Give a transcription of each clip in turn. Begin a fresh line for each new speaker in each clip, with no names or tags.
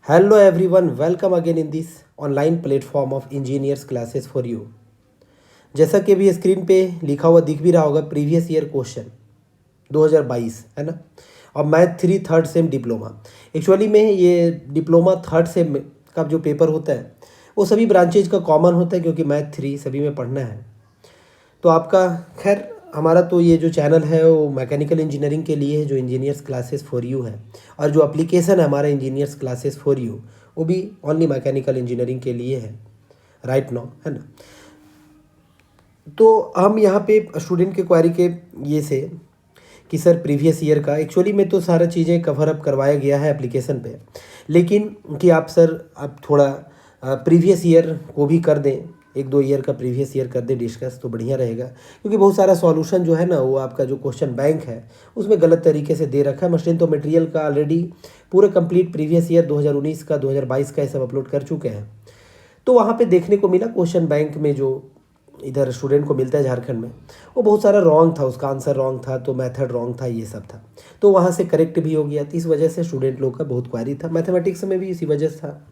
Hello everyone, welcome again in this online platform of engineers classes for you। जैसा कि अभी screen पे लिखा हुआ दिख भी रहा होगा, प्रीवियस ईयर क्वेश्चन 2022 है ना। और math 3 third same diploma. Actually में ये डिप्लोमा थर्ड सेम का जो पेपर होता है वो सभी ब्रांचेज का कॉमन होता है, क्योंकि मैथ 3 सभी में पढ़ना है। तो आपका खैर हमारा तो ये जो चैनल है वो मैकेनिकल इंजीनियरिंग के लिए है, जो इंजीनियर्स क्लासेस फॉर यू है। और जो एप्लीकेशन है हमारा इंजीनियर्स क्लासेस फॉर यू, वो भी ओनली मैकेनिकल इंजीनियरिंग के लिए है राइट नाउ, है ना। तो हम यहाँ पे स्टूडेंट के क्वारी के ये से कि सर प्रीवियस ईयर का एक्चुअली में तो सारा चीज़ें कवर अप करवाया गया है एप्लीकेशन पे, लेकिन कि आप सर आप थोड़ा प्रीवियस ईयर को भी कर दें, 1-2 ईयर का प्रीवियस ईयर कर दें डिस्कस, तो बढ़िया रहेगा। क्योंकि बहुत सारा सॉल्यूशन जो है ना वो आपका जो क्वेश्चन बैंक है उसमें गलत तरीके से दे रखा है। मशीन तो मटेरियल का ऑलरेडी पूरे कंप्लीट प्रीवियस ईयर 2019 का 2022 का ये सब अपलोड कर चुके हैं। तो वहाँ पे देखने को मिला क्वेश्चन बैंक में जो इधर स्टूडेंट को मिलता है झारखंड में, वो बहुत सारा रॉन्ग था, उसका आंसर रॉन्ग था, तो मेथड रॉन्ग था, ये सब था। तो वहाँ से करेक्ट भी हो गया। तो इस वजह से स्टूडेंट लोग का बहुत क्वारी था, मैथमेटिक्स में भी इसी वजह से था।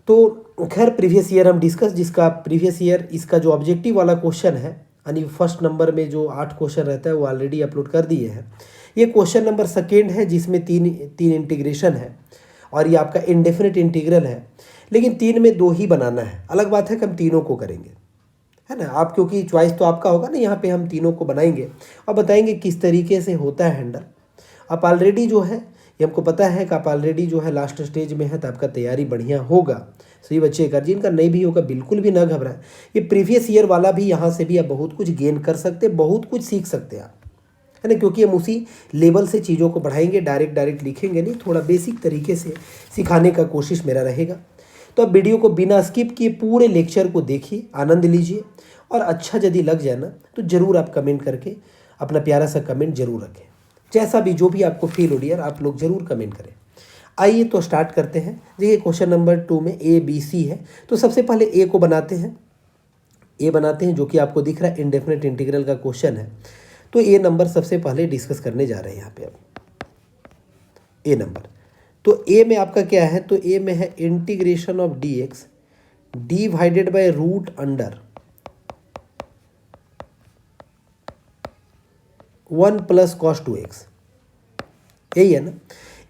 तो खैर प्रीवियस ईयर हम डिस्कस, जिसका प्रीवियस ईयर इसका जो ऑब्जेक्टिव वाला क्वेश्चन है, यानी फर्स्ट नंबर में जो 8 क्वेश्चन रहता है वो ऑलरेडी अपलोड कर दिए हैं। ये क्वेश्चन नंबर सेकेंड है, जिसमें तीन इंटीग्रेशन है और ये आपका इंडेफिनिट इंटीग्रल है। लेकिन 3 में 2 ही बनाना है। अलग बात है कि हम तीनों को करेंगे, है ना। आप क्योंकि चॉइस तो आपका होगा ना, यहाँ पे हम तीनों को बनाएंगे और बताएंगे किस तरीके से होता है हैंडल। आप ऑलरेडी जो है ये हमको पता है कि आप ऑलरेडी जो है लास्ट स्टेज में है, तो आपका तैयारी बढ़िया होगा। सही बच्चे कर, जिनका नहीं भी होगा बिल्कुल भी ना घबराएं। ये प्रीवियस ईयर वाला भी, यहाँ से भी आप बहुत कुछ गेन कर सकते हैं, बहुत कुछ सीख सकते हैं आप, है ना। क्योंकि हम उसी लेवल से चीज़ों को बढ़ाएंगे, डायरेक्ट लिखेंगे नहीं, थोड़ा बेसिक तरीके से सिखाने का कोशिश मेरा रहेगा। तो आप वीडियो को बिना स्किप किए पूरे लेक्चर को देखिए, आनंद लीजिए, और अच्छा यदि लग जाए ना तो ज़रूर आप कमेंट करके अपना प्यारा सा कमेंट जरूर रखें। जैसा भी जो भी आपको फील हो डियर, आप लोग ज़रूर कमेंट करें। आइए तो स्टार्ट करते हैं। देखिए क्वेश्चन नंबर 2 में ए बी सी है, तो सबसे पहले ए को बनाते हैं। ए बनाते हैं जो कि आपको दिख रहा है इंडेफिनिट इंटीग्रल का क्वेश्चन है। तो ए नंबर सबसे पहले डिस्कस करने जा रहे हैं यहाँ पे। अब ए नंबर, तो ए में आपका क्या है, तो ए में है integration of d x divided by root under 1 plus cos 2x, यही है ना।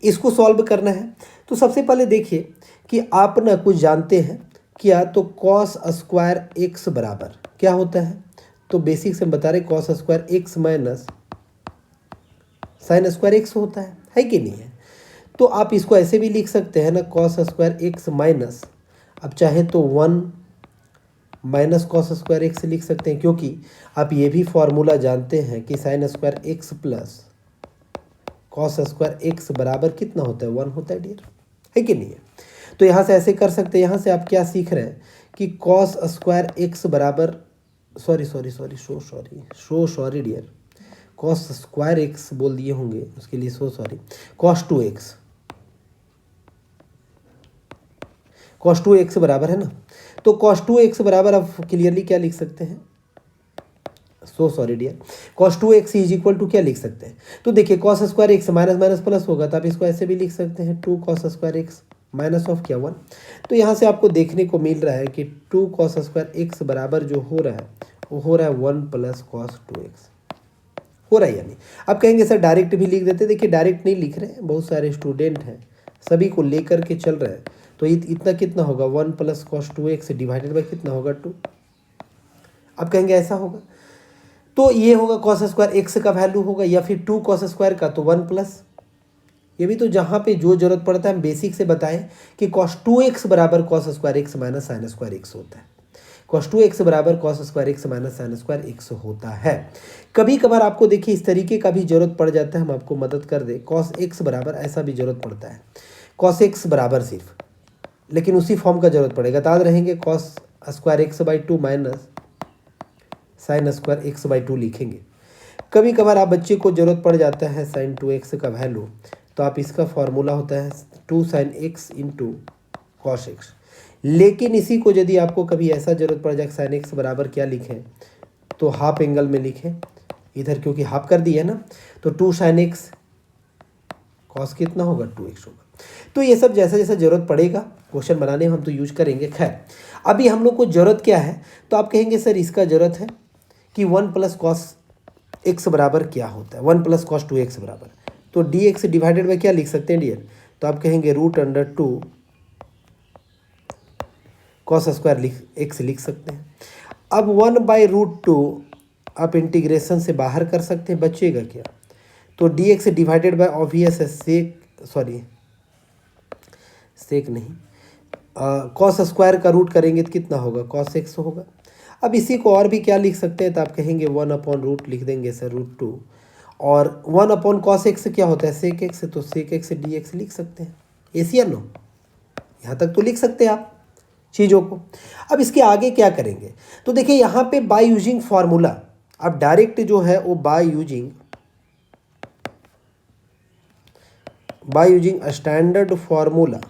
इसको सॉल्व करना है। तो सबसे पहले देखिए कि आप ना कुछ जानते हैं क्या, तो कॉस स्क्वायर एक्स बराबर क्या होता है। तो बेसिक से हम बता रहे cos square x minus sine square x होता है कि नहीं है। तो आप इसको ऐसे भी लिख सकते हैं ना, कॉस स्क्वायर एक्स माइनस, अब चाहे तो 1 माइनस कॉस स्क्वायर एक्स लिख सकते हैं, क्योंकि आप ये भी फॉर्मूला जानते हैं कि sine square x plus cos square x बराबर कितना होता है, 1 होता है डियर, है कि नहीं है। तो यहाँ से ऐसे कर सकते हैं। यहाँ से आप क्या सीख रहे हैं कि कॉस स्क्वायर एक्स बराबर, sorry dear, cos square x बोल दिए होंगे, उसके लिए सॉरी, कॉस 2x बराबर है ना। तो कॉस 2x बराबर आप क्लियरली क्या लिख सकते हैं, sorry dear, cos 2x is equal to क्या लिख सकते हैं। तो देखिए cos square x minus minus plus होगा, तो आप इसको ऐसे भी लिख सकते हैं 2 cos square x minus of क्या 1। तो यहाँ से आपको देखने को मिल रहा है कि 2 कॉस स्क्वायर एक्स बराबर जो हो रहा है वो हो रहा है 1 प्लस कॉस 2x हो रहा है। यानी आप कहेंगे सर डायरेक्ट भी लिख देते, देखिए डायरेक्ट नहीं लिख रहे हैं, बहुत सारे स्टूडेंट हैं, सभी को लेकर के चल रहे हैं। तो इतना कितना होगा, 1 plus cos 2x divided by कितना होगा 2। आप कहेंगे ऐसा होगा, तो ये होगा कॉस स्क्वायर एक्स का वैल्यू होगा, या फिर 2 कॉस स्क्वायर का तो 1 प्लस, ये भी तो जहाँ पे जो जरूरत पड़ता है हम बेसिक से बताएं कि कॉस 2x बराबर cos square x minus sine square x होता है। कॉस 2x बराबर cos square x minus sine square x होता है। कभी कभार आपको देखिए इस तरीके का भी जरूरत पड़ जाता है, हम आपको मदद कर दे, कॉस एक्स बराबर ऐसा भी जरूरत पड़ता है, कॉस एक्स बराबर सिर्फ, लेकिन उसी फॉर्म का जरूरत पड़ेगा। याद रहेंगे cos square x by 2 minus sine square x by 2 लिखेंगे। कभी कभार आप बच्चे को जरूरत पड़ जाता है साइन 2x का वैल्यू, तो आप इसका फॉर्मूला होता है 2 sine x into cos x. लेकिन इसी को यदि आपको कभी ऐसा जरूरत पड़ जाए साइन एक्स बराबर क्या लिखें, तो हाफ एंगल में लिखें इधर, क्योंकि हाफ कर दिया है ना। तो 2 साइन एक्स कॉस कितना होगा 2x होगा। तो ये सब जैसा जैसा ज़रूरत पड़ेगा क्वेश्चन बनाने में हम तो यूज करेंगे। खैर अभी हम लोग को ज़रूरत क्या है, तो आप कहेंगे सर इसका ज़रूरत है कि 1 प्लस कॉस एक्स बराबर क्या होता है, 1 प्लस कॉस 2x बराबर, तो डी एक्स डिवाइडेड बाई क्या लिख सकते हैं डियर, तो आप कहेंगे √2 कॉस स्क्वायर एक्स लिख सकते हैं। अब 1/√2 आप इंटीग्रेशन से बाहर कर सकते हैं, बचेगा क्या, तो D x divided by obvious है सेक नहीं, कॉस स्क्वायर का रूट करेंगे तो कितना होगा, कॉस एक्स होगा। अब इसी को और भी क्या लिख सकते हैं, तो आप कहेंगे 1/√, लिख देंगे सर √2, और 1/cos एक्स क्या होता है, सेक एक्स, तो सेक एक्स डी एक्स लिख सकते हैं। एस या नो, यहाँ तक तो लिख सकते हैं आप चीज़ों को। अब इसके आगे क्या करेंगे, तो देखिए यहाँ पे बाय यूजिंग फॉर्मूला, आप डायरेक्ट जो है वो by using standard formula,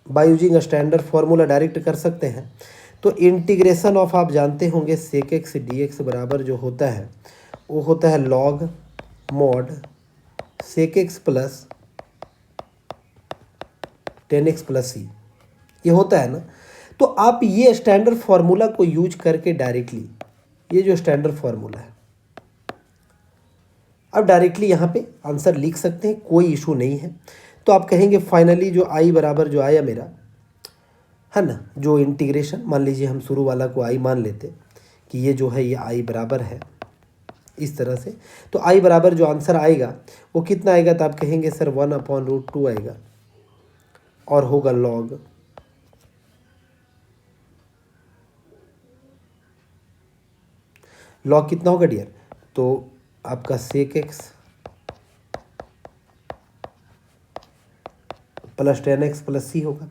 by using standard formula direct कर सकते हैं। तो इंटीग्रेशन ऑफ आप जानते होंगे सेक एक्स डी एक्स बराबर जो होता है वो होता है log mod sec x plus 10x plus C, ये होता है ना। तो आप ये स्टैंडर्ड फॉर्मूला को यूज करके डायरेक्टली, ये जो स्टैंडर्ड फॉर्मूला है, अब डायरेक्टली यहाँ पे आंसर लिख सकते हैं, कोई इशू नहीं है। तो आप कहेंगे फाइनली जो आई बराबर जो आया मेरा है ना, जो इंटीग्रेशन, मान लीजिए हम शुरू वाला को आई मान लेते कि ये जो है ये आई बराबर है इस तरह से, तो आई बराबर जो आंसर आएगा वो कितना आएगा, तो आप कहेंगे सर 1/√2 आएगा और होगा लॉग कितना होगा डियर, तो आपका sec x plus 10x plus C होगा।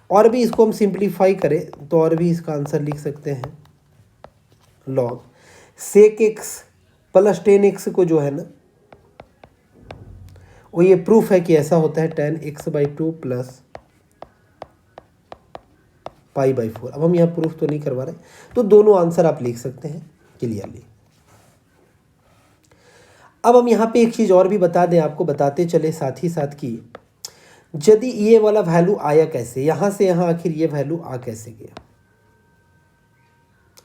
और भी इसको हम सिंप्लीफाई करें तो और भी इसका आंसर लिख सकते हैं log sec x plus 10x को जो है ना वो ये प्रूफ है कि ऐसा होता है 10x/2 प्लस π/4। अब हम यहाँ प्रूफ तो नहीं करवा रहे, तो दोनों आंसर आप लिख सकते हैं क्लियरली। अब हम यहाँ पे एक चीज़ और भी बता दें, आपको बताते चले साथ ही साथ कि यदि ये वाला वैल्यू आया कैसे, यहाँ से यहाँ आखिर ये वैल्यू आ कैसे गया,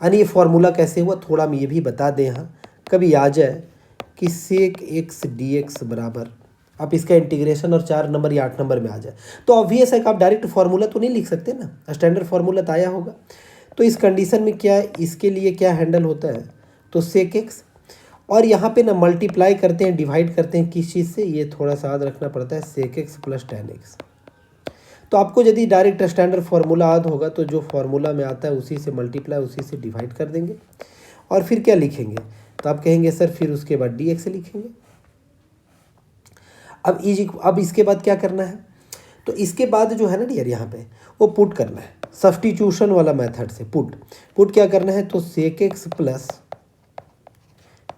यानी ये फॉर्मूला कैसे हुआ, थोड़ा हम ये भी बता दें। यहाँ कभी आ जाए कि सेक एक्स डी एक्स बराबर, आप इसका इंटीग्रेशन और 4 नंबर या 8 नंबर में आ जाए, तो ऑब्वियस है कि आप डायरेक्ट फार्मूला तो नहीं लिख सकते ना, स्टैंडर्ड फार्मूला तो आया होगा। तो इस कंडीशन में क्या, इसके लिए क्या हैंडल होता है, तो सेक एक्स, और यहाँ पे ना मल्टीप्लाई करते हैं, डिवाइड करते हैं किस चीज़ से, ये थोड़ा सा याद रखना पड़ता है, सेक एक्स प्लस 10x। तो आपको यदि डायरेक्ट स्टैंडर्ड फार्मूला याद होगा तो जो फार्मूला में आता है उसी से मल्टीप्लाई, उसी से डिवाइड कर देंगे और फिर क्या लिखेंगे, तो आप कहेंगे सर फिर उसके बाद डी एक्स लिखेंगे। अब इसके बाद क्या करना है, तो इसके बाद जो है ना डियर यहाँ पे वो पुट करना है, सब्स्टिट्यूशन वाला मेथड से पुट क्या करना है, तो सेक एक्स प्लस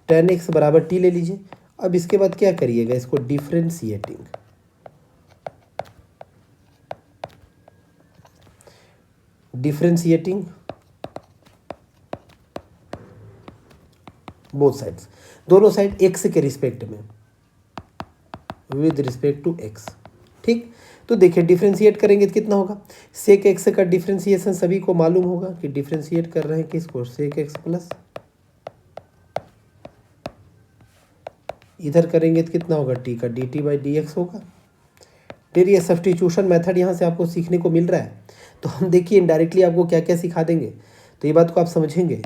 10x बराबर टी ले लीजिए। अब इसके बाद क्या करिएगा, इसको डिफ्रेंशिएटिंग, बोथ साइड्स, दोनों साइड x के रिस्पेक्ट में, विद रिस्पेक्ट टू x, ठीक। तो देखिए डिफ्रेंशिएट करेंगे तो कितना होगा, सेक एक्स का डिफ्रेंशिएशन सभी को मालूम होगा कि डिफ्रेंशिएट कर रहे हैं किसको, सेक एक्स प्लस, इधर करेंगे तो कितना होगा, टी का dt/dx होगा। फिर ये सब्स्टिट्यूशन मेथड यहाँ से आपको सीखने को मिल रहा है, तो हम देखिए इनडायरेक्टली आपको क्या क्या सिखा देंगे, तो ये बात को आप समझेंगे,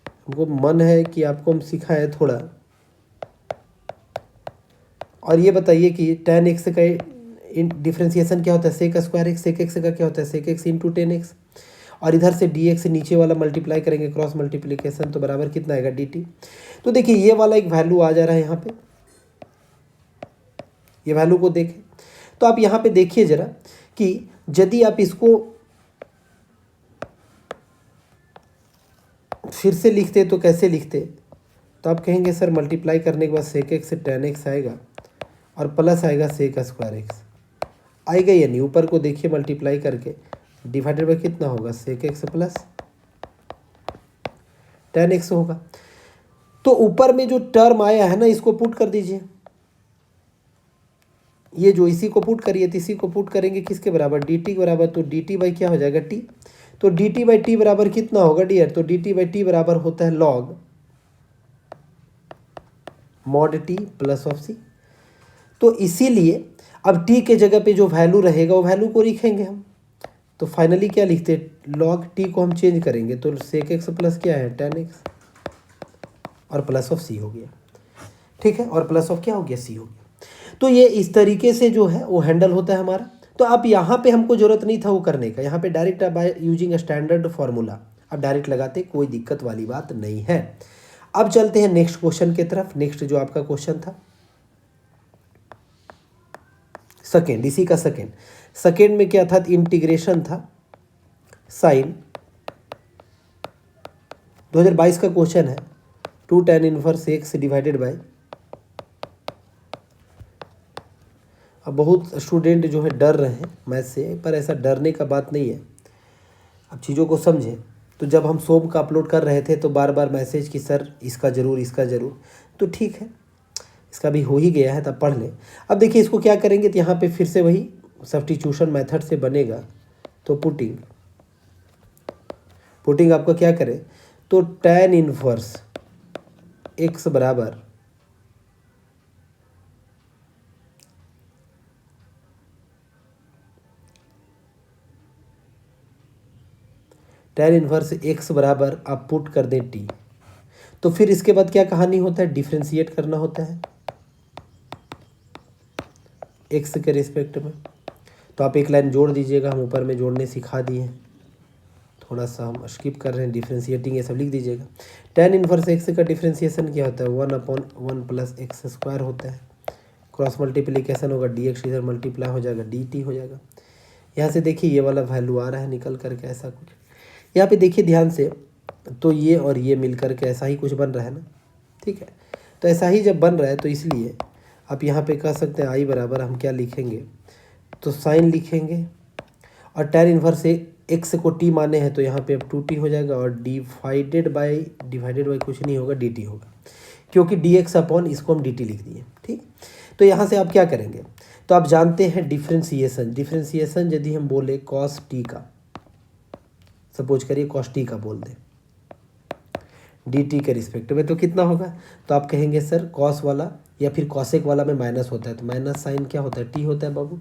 हमको मन है कि आपको हम सिखाएं थोड़ा। और ये बताइए कि tan x का डिफ्रेंशिएशन क्या होता है, sec square x, sec x का क्या होता है, सेक एक्स इंटू 10x, और इधर से dx नीचे वाला मल्टीप्लाई करेंगे, क्रॉस मल्टीप्लिकेशन, तो बराबर कितना आएगा dt। तो देखिए ये वाला एक वैल्यू आ जा रहा है यहाँ पे, ये वैल्यू को देखें तो आप यहाँ पे देखिए जरा कि यदि आप इसको फिर से लिखते तो कैसे लिखते, तो आप कहेंगे सर मल्टीप्लाई करने के बाद सेक एक्स से 10x आएगा और प्लस आएगा सेक स्क्वायर एक्स आएगा, या नहीं, ऊपर को देखिए मल्टीप्लाई करके डिवाइडेड बाय कितना होगा, सेक एक्स प्लस 10x होगा। तो ऊपर में जो टर्म आया है ना, इसको पुट कर दीजिए, ये जो इसी को पुट करिए, तो इसी को पुट करेंगे किसके बराबर, डी टी के बराबर। तो डी टी बाई क्या हो जाएगा, टी। तो डी टी बाई टी बराबर कितना होगा डियर, तो डी टी बाई टी बराबर होता है log mod t plus of C. तो इसीलिए अब टी के जगह पे जो वैल्यू रहेगा वो वैल्यू को लिखेंगे हम। तो फाइनली क्या लिखते हैं, लॉग टी को हम चेंज करेंगे, तो सेक एक्स प्लस क्या है, टेन एक्स और प्लस ऑफ सी हो गया, ठीक है, और प्लस ऑफ क्या हो गया, सी हो गया। तो ये इस तरीके से जो है वो हैंडल होता है हमारा। तो अब यहाँ पे हमको ज़रूरत नहीं था वो करने का, यहाँ पे direct by using standard formula अब डायरेक्ट लगाते, कोई दिक्कत वाली बात नहीं है। अब चलते हैं नेक्स्ट क्वेश्चन की तरफ। नेक्स्ट जो आपका क्वेश्चन था सेकेंड, इसी का सेकेंड में क्या था, इंटीग्रेशन था साइन, 2022 का क्वेश्चन है, 2 tan inverse x divided bye. अब बहुत स्टूडेंट जो है डर रहे हैं मैथ से, पर ऐसा डरने का बात नहीं है, अब चीज़ों को समझें। तो जब हम सोम का अपलोड कर रहे थे तो बार बार मैसेज कि सर इसका ज़रूर, इसका ज़रूर, तो ठीक है, इसका भी हो ही गया है, तब पढ़ लें। अब देखिए इसको क्या करेंगे, तो यहाँ पे फिर से वही सब्स्टिट्यूशन मेथड से बनेगा। तो पुटिंग आपको क्या करें, तो tan इनवर्स एक्स बराबर tan इनवर्स एक्स बराबर आप पुट कर दें टी। तो फिर इसके बाद क्या कहानी होता है, डिफ्रेंशिएट करना होता है एक्स के रिस्पेक्ट में। तो आप एक लाइन जोड़ दीजिएगा, हम ऊपर में जोड़ने सिखा दिए हैं, थोड़ा सा हम स्किप कर रहे हैं, डिफ्रेंशिएटिंग ये सब लिख दीजिएगा। tan इनवर्स एक्स का डिफ्रेंशिएशन क्या होता है, 1/1 प्लस एक्स स्क्वायर होता है, क्रॉस मल्टीप्लिकेशन होगा, डी एक्स इधर मल्टीप्लाई हो जाएगा, डी टी हो जाएगा। यहाँ से देखिए ये वाला वैल्यू आ रहा है निकल करके ऐसा कुछ, यहाँ पे देखिए ध्यान से, तो ये और ये मिल करके ऐसा ही कुछ बन रहा है ना, ठीक है। तो ऐसा ही जब बन रहा है तो इसलिए आप यहाँ पे कह सकते हैं आई बराबर हम क्या लिखेंगे, तो साइन लिखेंगे, और tan इनवर्स एक्स को टी माने हैं तो यहाँ पे अब 2t हो जाएगा, और डिवाइडेड बाय कुछ नहीं होगा, dt होगा, क्योंकि dx अपॉन इसको हम dt लिख दिए, ठीक। तो यहाँ से आप क्या करेंगे, तो आप जानते हैं डिफ्रेंसिएशन यदि हम बोले cos t का, सपोज करिए cos t का बोल दें dt के रिस्पेक्ट में, तो कितना होगा, तो आप कहेंगे सर cos वाला या फिर cosec वाला में माइनस होता है, तो माइनस साइन क्या होता है, t होता है बाबू।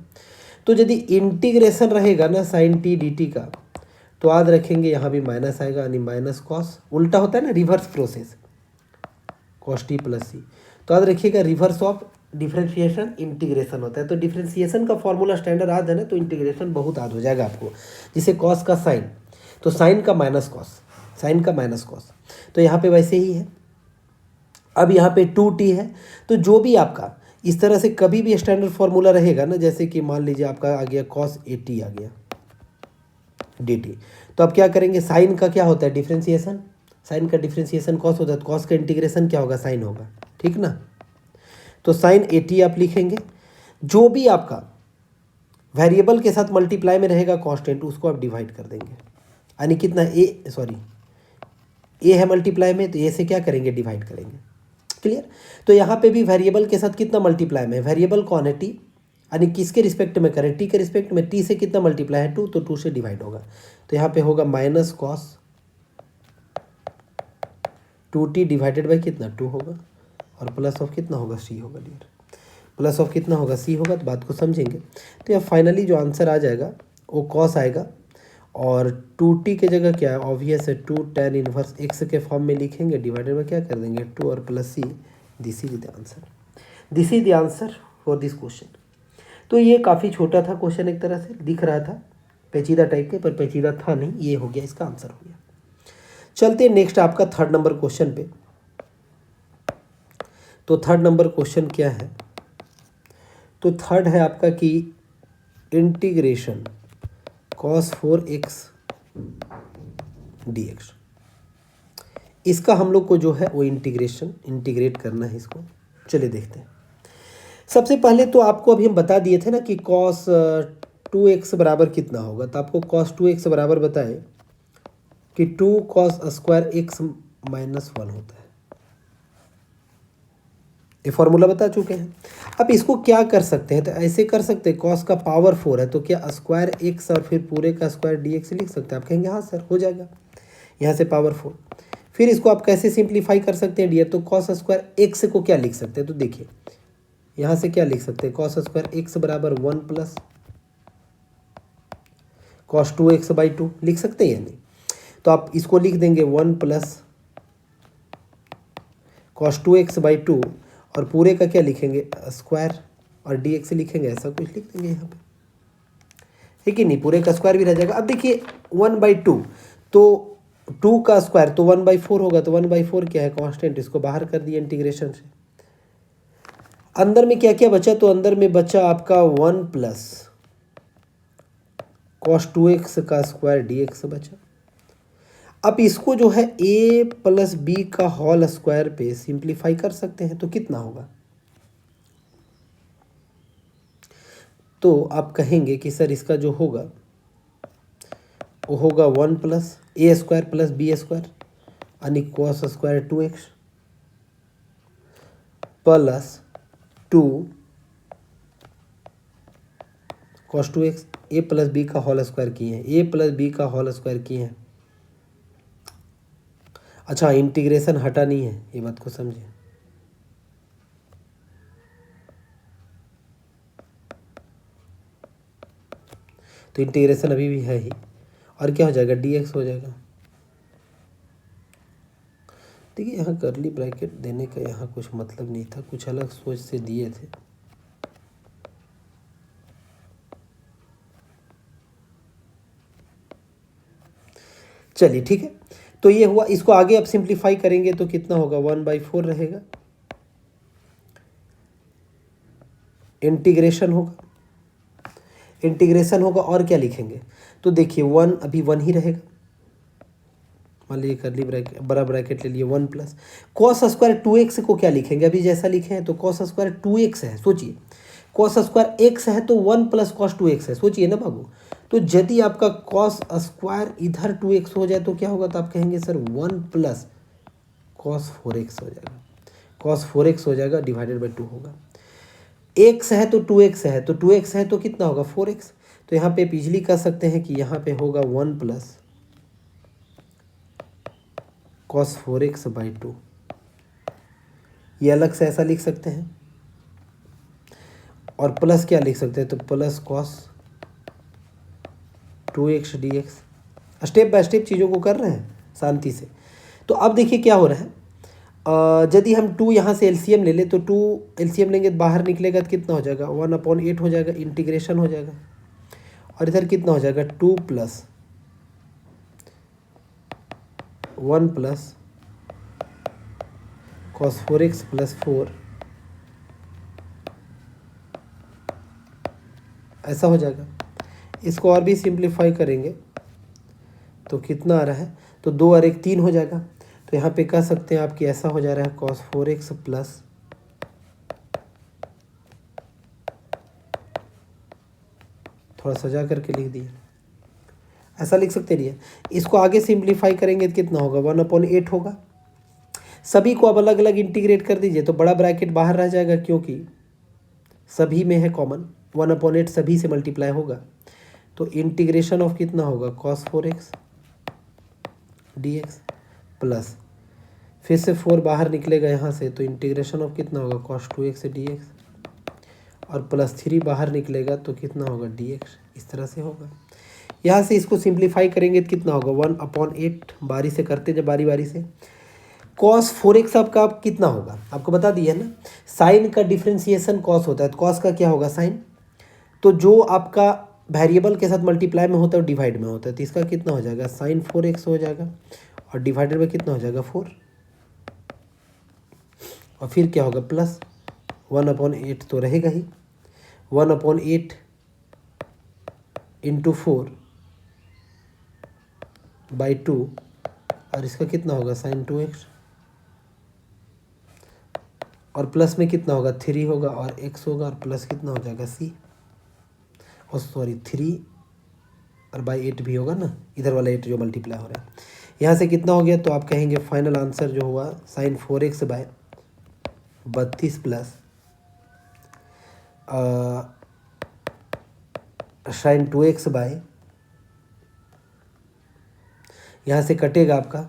तो यदि इंटीग्रेशन रहेगा ना साइन टी डी टी का, तो याद रखेंगे यहाँ भी माइनस आएगा, यानी माइनस कॉस, उल्टा होता है ना, reverse process, cos t plus C. तो याद रखिएगा रिवर्स ऑफ डिफ्रेंशिएशन इंटीग्रेशन होता है। तो डिफ्रेंशिएशन का फॉर्मूला स्टैंडर्ड याद है ना, तो इंटीग्रेशन बहुत याद हो जाएगा आपको। जिसे कॉस का साइन, तो साइन का माइनस कॉस, साइन का माइनस कॉस, तो यहाँ पे वैसे ही है। अब यहाँ पे 2t है, तो जो भी आपका इस तरह से कभी भी स्टैंडर्ड फार्मूला रहेगा ना, जैसे कि मान लीजिए आपका आ गया cos 80 आ गया dt, तो आप क्या करेंगे, साइन का क्या होता है डिफ्रेंशिएशन, साइन का डिफ्रेंशिएशन cos होता है, तो cos का इंटीग्रेशन क्या होगा, साइन होगा, ठीक ना। तो साइन 80 आप लिखेंगे, जो भी आपका वेरिएबल के साथ मल्टीप्लाई में रहेगा कांस्टेंट, उसको आप डिवाइड कर देंगे, यानी कितना ए है मल्टीप्लाई में, तो ए से क्या करेंगे, डिवाइड करेंगे, क्लियर। तो यहाँ पे भी वेरिएबल के साथ कितना मल्टीप्लाई में, वेरिएबल कौन है टी, यानी किसके रिस्पेक्ट में करें, टी के रिस्पेक्ट में, टी से कितना मल्टीप्लाई है 2, तो 2 से डिवाइड होगा, तो यहाँ पे होगा minus cos 2t divided by कितना 2 होगा, और प्लस ऑफ कितना होगा, सी होगा डियर, प्लस ऑफ कितना होगा, सी होगा। तो बात को समझेंगे, तो यहाँ फाइनली जो आंसर आ जाएगा वो कॉस आएगा, और 2t के जगह क्या है, ऑब्वियस है 2 tan इनवर्स x के फॉर्म में लिखेंगे, डिवाइडेड में क्या कर देंगे 2 और plus c, this is the answer, this is the answer for this question. तो ये काफ़ी छोटा था क्वेश्चन, एक तरह से दिख रहा था पेचीदा टाइप के, पर पेचीदा था नहीं, ये हो गया, इसका आंसर हो गया। चलते हैं नेक्स्ट आपका थर्ड नंबर क्वेश्चन पे। तो थर्ड नंबर क्वेश्चन क्या है, तो थर्ड है आपका कि इंटीग्रेशन cos 4x dx, इसका हम लोग को जो है वो इंटीग्रेट करना है इसको। चलिए देखते हैं। सबसे पहले तो आपको अभी हम बता दिए थे ना कि cos 2x बराबर कितना होगा, तो आपको cos 2x बराबर बताए कि 2 cos स्क्वायर x -1 होता है, ये फॉर्मूला बता चुके हैं। अब इसको क्या कर सकते हैं, तो ऐसे कर सकते हैं, कॉस का पावर 4 है तो क्या स्क्वायर एक्स और फिर पूरे का स्क्वायर डी एक्स लिख सकते हैं। आप कहेंगे हाँ सर हो जाएगा, यहाँ से पावर 4। फिर इसको आप कैसे सिंप्लीफाई कर सकते हैं डियर, तो कॉस स्क्वायर एक्स को क्या लिख सकते हैं, तो देखिए यहाँ से क्या लिख सकते हैं, कॉस स्क्वायर एक्स बराबर 1 प्लस कॉस 2x/2 लिख सकते हैं या नहीं। तो आप इसको लिख देंगे 1 प्लस कॉस 2x/2 और पूरे का क्या लिखेंगे स्क्वायर और dx लिखेंगे, ऐसा कुछ लिख देंगे यहाँ पे, है कि नहीं। पूरे का स्क्वायर भी रह जाएगा। अब देखिए 1/2 तो 2 का स्क्वायर तो 1/4 होगा, तो 1/4 क्या है कांस्टेंट, इसको बाहर कर दिया इंटीग्रेशन से। अंदर में क्या क्या बचा, तो अंदर में बचा आपका 1 प्लस कॉस 2x का स्क्वायर dx बचा। अब इसको जो है a प्लस बी का होल स्क्वायर पे सिंप्लीफाई कर सकते हैं, तो कितना होगा, तो आप कहेंगे कि सर इसका जो होगा वो होगा 1 प्लस ए स्क्वायर प्लस बी स्क्वायर यानी cos square 2x plus 2 cos 2x ए प्लस बी का होल स्क्वायर किए हैं, ए प्लस बी का होल स्क्वायर किए हैं। अच्छा इंटीग्रेशन हटा नहीं है, ये बात को समझिए। तो इंटीग्रेशन अभी भी है ही, और क्या हो जाएगा dx हो जाएगा। देखिए यहाँ करली ब्रैकेट देने का यहाँ कुछ मतलब नहीं था, कुछ अलग सोच से दिए थे। चलिए ठीक है, तो ये हुआ। इसको आगे आप सिंप्लीफाई करेंगे तो कितना होगा 1/4 रहेगा, इंटीग्रेशन होगा और क्या लिखेंगे, तो देखिए 1 अभी 1 ही रहेगा, मान लीजिए करली ब्रैकेट बड़ा ब्रैकेट ले लिए 1 प्लस कॉस स्क्वायर 2x को क्या लिखेंगे, अभी जैसा लिखे हैं, तो कॉस स्क्वायर 2x है, सोचिए कॉस स्क्वायर x है तो 1 प्लस कॉस 2x है, सोचिए ना बाबू। तो यदि आपका कॉस स्क्वायर इधर 2x हो जाए तो क्या होगा, तो आप कहेंगे सर 1 प्लस कॉस 4x हो जाएगा, कॉस 4x हो जाएगा डिवाइडेड बाई 2 होगा। x है तो 2x है, तो 2x है तो कितना होगा 4x। तो यहाँ पे इजीली कह सकते हैं कि यहाँ पे होगा 1 प्लस कॉस 4x/2, ये अलग से ऐसा लिख सकते हैं, और प्लस क्या लिख सकते हैं, तो plus cos 2x dx। Step by step चीज़ों को कर रहे हैं शांति से। तो अब देखिए क्या हो रहा है, यदि हम 2 यहाँ से एलसीएम ले ले तो 2 एलसीएम लेंगे तो बाहर निकलेगा तो कितना हो जाएगा 1/8 हो जाएगा, इंटीग्रेशन हो जाएगा, और इधर कितना हो जाएगा 2 plus 1 plus cos 4x plus 4, ऐसा हो जाएगा। इसको और भी सिंप्लीफाई करेंगे तो कितना आ रहा है, तो 2 और 1 3 हो जाएगा। तो यहाँ पे कह सकते हैं आपकी ऐसा हो जा रहा है कॉस 4x प्लस थोड़ा सजा करके लिख दिए, ऐसा लिख सकते नहीं है। इसको आगे सिंप्लीफाई करेंगे तो कितना होगा 1/8 होगा। सभी को अब अलग अलग इंटीग्रेट कर दीजिए तो बड़ा ब्रैकेट बाहर रह जाएगा, क्योंकि सभी में है कॉमन, 1/8 सभी से मल्टीप्लाई होगा। तो इंटीग्रेशन ऑफ कितना होगा cos 4x dx प्लस फिर से 4 बाहर निकलेगा यहाँ से, तो इंटीग्रेशन ऑफ कितना होगा cos 2x dx, और प्लस 3 बाहर निकलेगा तो कितना होगा dx, इस तरह से होगा। यहाँ से इसको सिंप्लीफाई करेंगे तो कितना होगा 1/8, बारी से करते जब बारी बारी से। cos 4x आपका कितना होगा, आपको बता दिया है ना, साइन का डिफ्रेंसिएशन cos होता है, तो cos का क्या होगा साइन, तो जो आपका वेरिएबल के साथ मल्टीप्लाई में होता है और डिवाइड में होता है, तो इसका कितना हो जाएगा साइन 4x हो जाएगा, और डिवाइडेड में कितना हो जाएगा 4, और फिर क्या होगा प्लस 1/8 तो रहेगा ही, 1/8 इंटू 4/2, और इसका कितना होगा साइन 2x, और प्लस में कितना होगा 3 होगा और x होगा, और प्लस कितना हो जाएगा c, और सॉरी 3 और बाई 8 भी होगा ना, इधर वाला 8 जो मल्टीप्लाई हो रहा है। यहाँ से कितना हो गया, तो आप कहेंगे फाइनल आंसर जो हुआ sine 4x by 32 plus sine 2x by, यहाँ से कटेगा आपका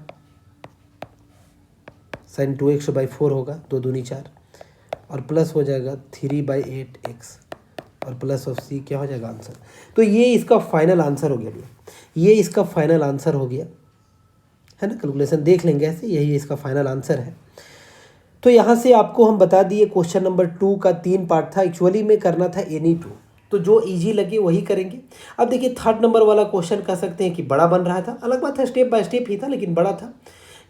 साइन 2x बाई 4 होगा, 2 दूनी 4, और प्लस हो जाएगा 3/8x और प्लस ऑफ c क्या हो जाएगा आंसर। तो ये इसका फाइनल आंसर हो गया भैया, ये इसका फाइनल आंसर हो गया है ना। कैलकुलेशन देख लेंगे ऐसे, यही इसका फाइनल आंसर है। तो यहाँ से आपको हम बता दिए क्वेश्चन नंबर 2 का 3 पार्ट था, एक्चुअली में करना था एनी 2, तो जो इजी लगे वही करेंगे। अब देखिए थर्ड नंबर वाला क्वेश्चन कह सकते हैं कि बड़ा बन रहा था, अलग बात है स्टेप बाय स्टेप ही था लेकिन बड़ा था।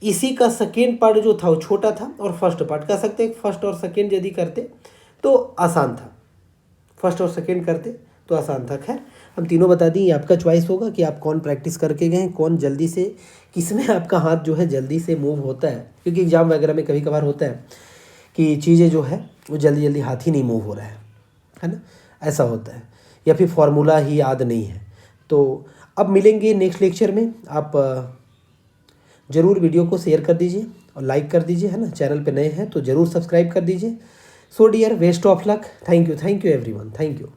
इसी का सेकेंड पार्ट जो था वो छोटा था, और फर्स्ट पार्ट कह सकते हैं फर्स्ट और सेकेंड यदि करते तो आसान था, फर्स्ट और सेकेंड करते तो आसान था। खैर हम तीनों बता दी, आपका चॉइस होगा कि आप कौन प्रैक्टिस करके गए, कौन जल्दी से, किसमें आपका हाथ जो है जल्दी से मूव होता है, क्योंकि एग्जाम वगैरह में कभी कभार होता है कि चीज़ें जो है वो जल्दी जल्दी हाथ ही नहीं मूव हो रहा है ना, ऐसा होता है, या फिर फॉर्मूला ही याद नहीं है। तो अब मिलेंगे नेक्स्ट लेक्चर में। आप ज़रूर वीडियो को शेयर कर दीजिए और लाइक कर दीजिए, है ना। चैनल पे नए हैं तो ज़रूर सब्सक्राइब कर दीजिए। So dear, best of luck, thank you everyone, thank you.